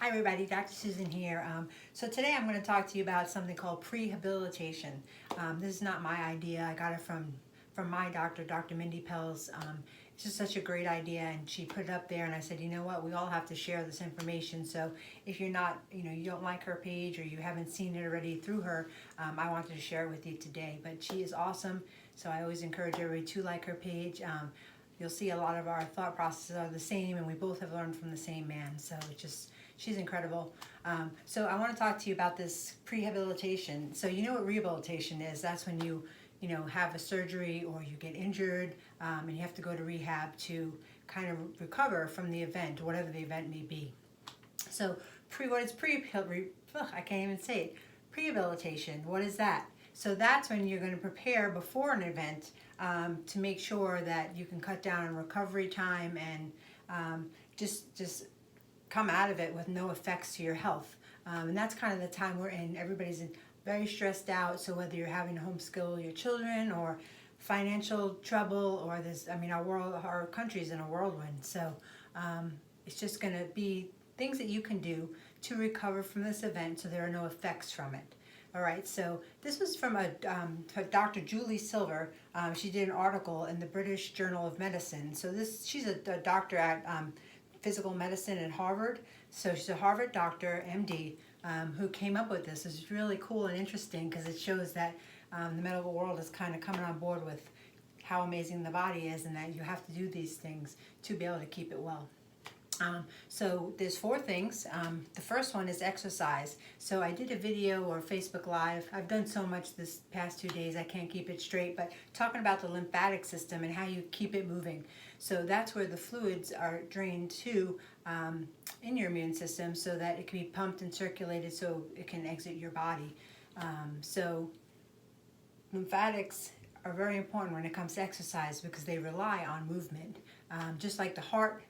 Hi everybody, Dr. Susan here. So today I'm going to talk to you about something called prehabilitation. This is not my idea. I got it from my doctor, Dr. Mindy Pels. It's just such a great idea, and she put it up there, and I said, you know what, we all have to share this information. So if you're not, you don't like her page or you haven't seen it already through her, I wanted to share it with you today. But she is awesome, so I always encourage everybody to like her page. You'll see a lot of our thought processes are the same, and we both have learned from the same man. So it's just, she's incredible. So I want to talk to you about this prehabilitation. So you know what rehabilitation is? That's when you have a surgery or you get injured, and you have to go to rehab to kind of recover from the event, whatever the event may be. So I can't even say it. Prehabilitation. What is that? So that's when you're going to prepare before an event to make sure that you can cut down on recovery time and just come out of it with no effects to your health. And that's kind of the time we're in. Everybody's very stressed out. So whether you're having to homeschool your children or financial trouble or this, our country's in a whirlwind. So it's just going to be things that you can do to recover from this event so there are no effects from it. All right, so this was from Dr. Julie Silver. She did an article in the British Journal of Medicine. So she's a doctor at physical medicine at Harvard. So she's a Harvard doctor, MD, who came up with this. It's really cool and interesting because it shows that the medical world is kind of coming on board with how amazing the body is and that you have to do these things to be able to keep it well. So there's 4 things. The first one is exercise. So I did a video or Facebook Live. I've done so much this past 2 days I can't keep it straight, but talking about the lymphatic system and how you keep it moving. So that's where the fluids are drained to in your immune system so that it can be pumped and circulated so it can exit your body. So lymphatics are very important when it comes to exercise because they rely on movement. Just like the heart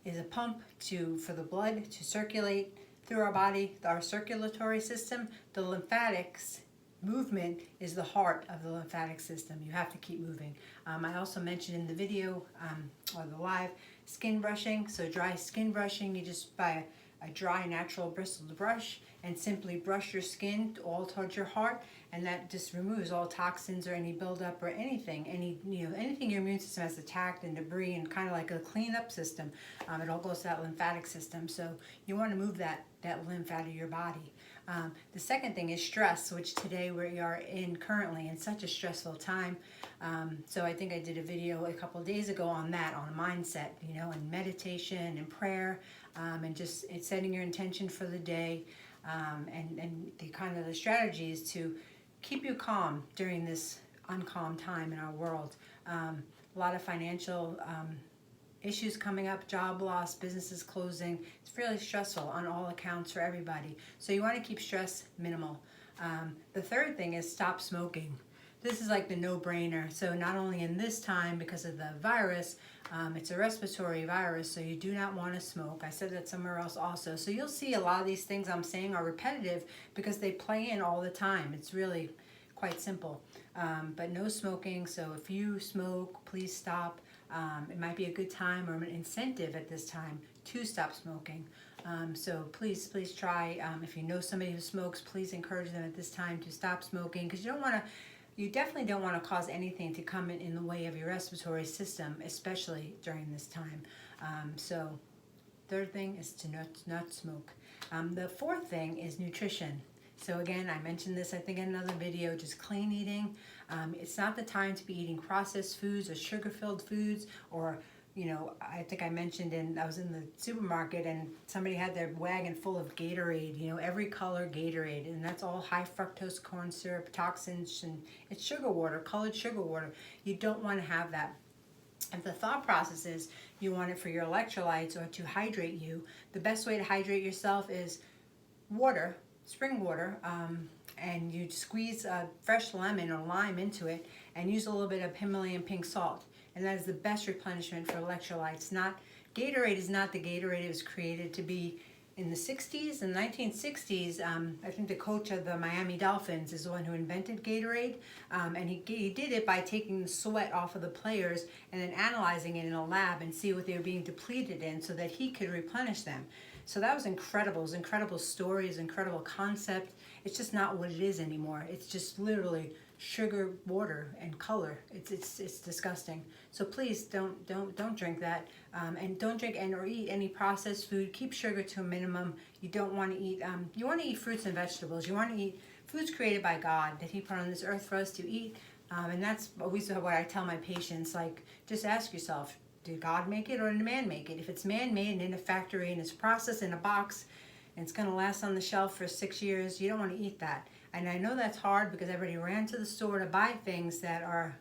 is a pump for the blood to circulate through our body, our circulatory system. The lymphatics movement is the heart of the lymphatic system. You have to keep moving. I also mentioned in the video or the live skin brushing. So dry skin brushing, you just buy a dry natural bristled brush and simply brush your skin all towards your heart, and that just removes all toxins or any buildup or anything anything your immune system has attacked and debris, and kind of like a cleanup system. It all goes to that lymphatic system. So you want to move that lymph out of your body. The second thing is stress, which today we are currently in such a stressful time. So I think I did a video a couple of days ago on that, on mindset, and meditation and prayer, and just setting your intention for the day, and the kind of the strategies to keep you calm during this uncalm time in our world. A lot of financial issues coming up, job loss, businesses closing. It's really stressful on all accounts for everybody. So you want to keep stress minimal. The third thing is stop smoking. This is like the no-brainer. So not only in this time because of the virus, it's a respiratory virus, so you do not want to smoke. I said that somewhere else also. So you'll see a lot of these things I'm saying are repetitive because they play in all the time. It's really quite simple. But no smoking, so if you smoke, please stop. It might be a good time or an incentive at this time to stop smoking. So please try. If you know somebody who smokes, please encourage them at this time to stop smoking, because you definitely don't want to cause anything to come in the way of your respiratory system, especially during this time. So third thing is to not smoke. The fourth thing is nutrition. So again, I mentioned this, I think, in another video, just clean eating. It's not the time to be eating processed foods or sugar-filled foods, or, I think I mentioned I was in the supermarket and somebody had their wagon full of Gatorade, every color Gatorade, and that's all high fructose corn syrup, toxins, and it's sugar water, colored sugar water. You don't want to have that. If the thought process is you want it for your electrolytes or to hydrate you, the best way to hydrate yourself is water, spring water, and you squeeze a fresh lemon or lime into it and use a little bit of Himalayan pink salt. And that is the best replenishment for electrolytes. Gatorade is not the Gatorade it was created to be in the 60s. In the 1960s, I think the coach of the Miami Dolphins is the one who invented Gatorade. And he did it by taking the sweat off of the players and then analyzing it in a lab and see what they were being depleted in so that he could replenish them. So that was incredible. It was incredible stories, incredible concept. It's just not what it is anymore. It's just literally sugar, water, and color. It's disgusting. So please don't drink that, and don't drink and or eat any processed food. Keep sugar to a minimum. You don't want to eat. You want to eat fruits and vegetables. You want to eat foods created by God that He put on this earth for us to eat. And that's always what I tell my patients. Like, just ask yourself, did God make it or did man make it? If it's man-made and in a factory and it's processed in a box and it's going to last on the shelf for 6 years, you don't want to eat that. And I know that's hard because everybody ran to the store to buy things that are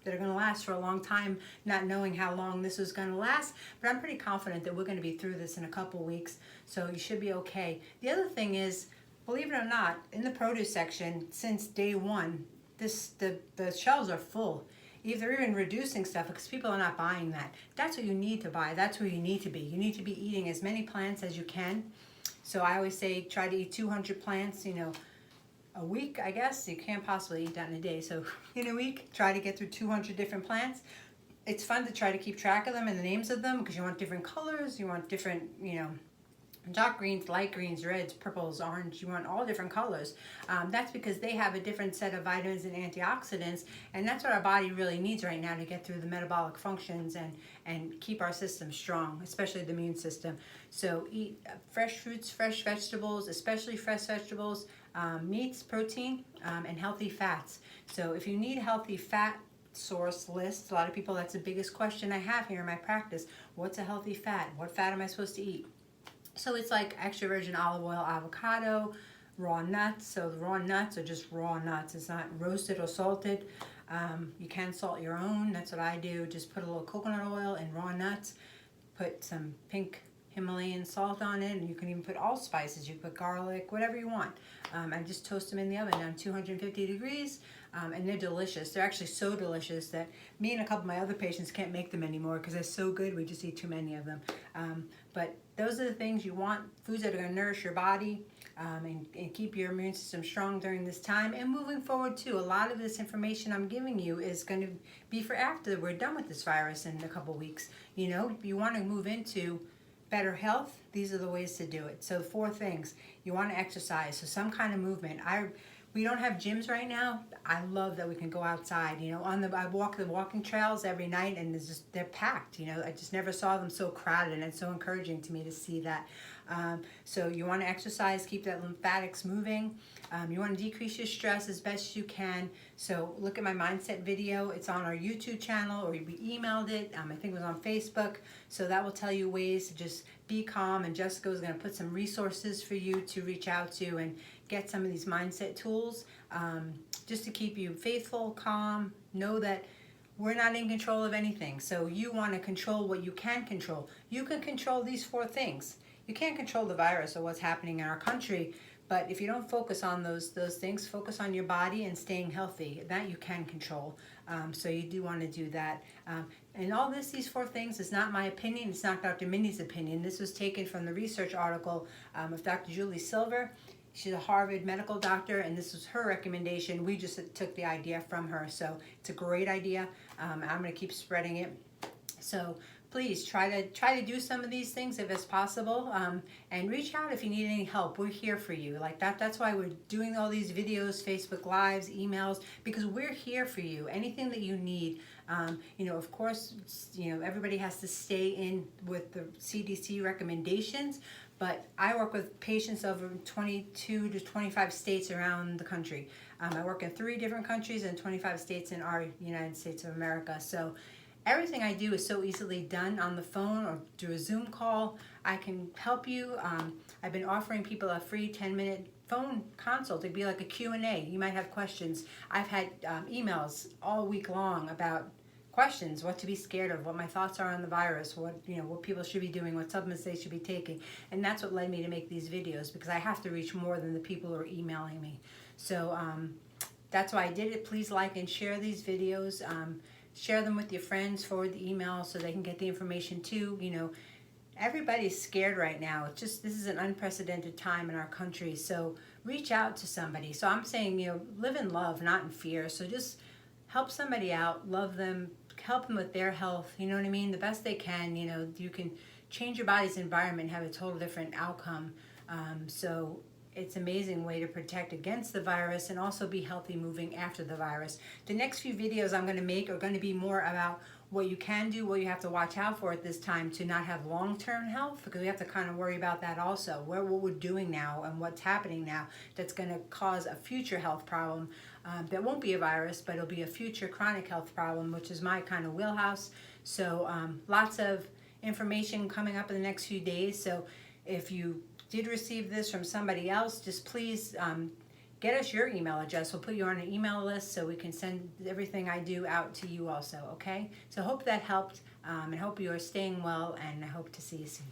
going to last for a long time, not knowing how long this is going to last. But I'm pretty confident that we're going to be through this in a couple weeks, so you should be okay. The other thing is, believe it or not, in the produce section, since day one, the shelves are full. They're even reducing stuff because people are not buying that. That's what you need to buy. That's where you need to be. You need to be eating as many plants as you can. So I always say try to eat 200 plants, a week, I guess. You can't possibly eat that in a day. So in a week, try to get through 200 different plants. It's fun to try to keep track of them and the names of them because you want different colors. You want different, dark greens, light greens, reds, purples, orange. You want all different colors. That's because they have a different set of vitamins and antioxidants, and that's what our body really needs right now to get through the metabolic functions and keep our system strong, especially the immune system. So eat fresh fruits, fresh vegetables, especially fresh vegetables, meats, protein, and healthy fats. So if you need healthy fat source list, a lot of people, that's the biggest question I have here in my practice. What's a healthy fat? What fat am I supposed to eat? So it's like extra virgin olive oil, avocado, raw nuts. So the raw nuts are just raw nuts. It's not roasted or salted. You can salt your own. That's what I do. Just put a little coconut oil and raw nuts. Put some pink Himalayan salt on it, and you can even put allspices. You put garlic, whatever you want. I just toast them in the oven on 250 degrees, and they're delicious. They're actually so delicious that me and a couple of my other patients can't make them anymore because they're so good. We just eat too many of them. But those are the things you want, foods that are going to nourish your body and keep your immune system strong during this time and moving forward too. A lot of this information I'm giving you is going to be for after we're done with this virus in a couple of weeks. If you want to move into better health, these are the ways to do it. So 4 things. You want to exercise, so some kind of movement. We don't have gyms right now. I love that we can go outside. I walk the walking trails every night, and they're packed. I just never saw them so crowded, and it's so encouraging to me to see that. So you want to exercise, keep that lymphatics moving. You want to decrease your stress as best you can. So look at my mindset video. It's on our YouTube channel, or we emailed it. I think it was on Facebook. So that will tell you ways to just be calm. And Jessica is going to put some resources for you to reach out to and get some of these mindset tools just to keep you faithful, calm. Know that we're not in control of anything. So you want to control what you can control. You can control these 4 things. You can't control the virus or what's happening in our country, but if you don't focus on those things, focus on your body and staying healthy. That you can control. So you do want to do that. And all these 4 things is not my opinion. It's not Dr. Mindy's opinion. This was taken from the research article of Dr. Julie Silver. She's a Harvard medical doctor, and this was her recommendation. We just took the idea from her. So it's a great idea. I'm going to keep spreading it. So please try to do some of these things if it's possible, and reach out if you need any help. We're here for you. Like that's why we're doing all these videos, Facebook Lives, emails, because we're here for you. Anything that you need. Of course, everybody has to stay in with the CDC recommendations, but I work with patients over 22 to 25 states around the country. I work in 3 different countries and 25 states in our United States of America. So everything I do is so easily done on the phone or through a Zoom call. I can help you. I've been offering people a free 10-minute phone consult. It'd be like a Q&A. You might have questions. I've had emails all week long about questions, what to be scared of, what my thoughts are on the virus, what people should be doing, what supplements they should be taking. And that's what led me to make these videos, because I have to reach more than the people who are emailing me. So that's why I did it. Please like and share these videos. Share them with your friends, forward the email so they can get the information too. Everybody's scared right now. This is an unprecedented time in our country. So reach out to somebody. So I'm saying, live in love, not in fear. So just help somebody out, love them, help them with their health. You know what I mean? The best they can. You can change your body's environment, have a total different outcome. So it's an amazing way to protect against the virus and also be healthy moving after the virus. The next few videos I'm going to make are going to be more about what you can do, what you have to watch out for at this time to not have long-term health, because we have to kind of worry about that also. What we're doing now and what's happening now that's going to cause a future health problem that won't be a virus, but it'll be a future chronic health problem, which is my kind of wheelhouse. So lots of information coming up in the next few days. So if you did receive this from somebody else, just please get us your email address. We'll put you on an email list so we can send everything I do out to you also, okay? So hope that helped, and hope you are staying well, and I hope to see you soon.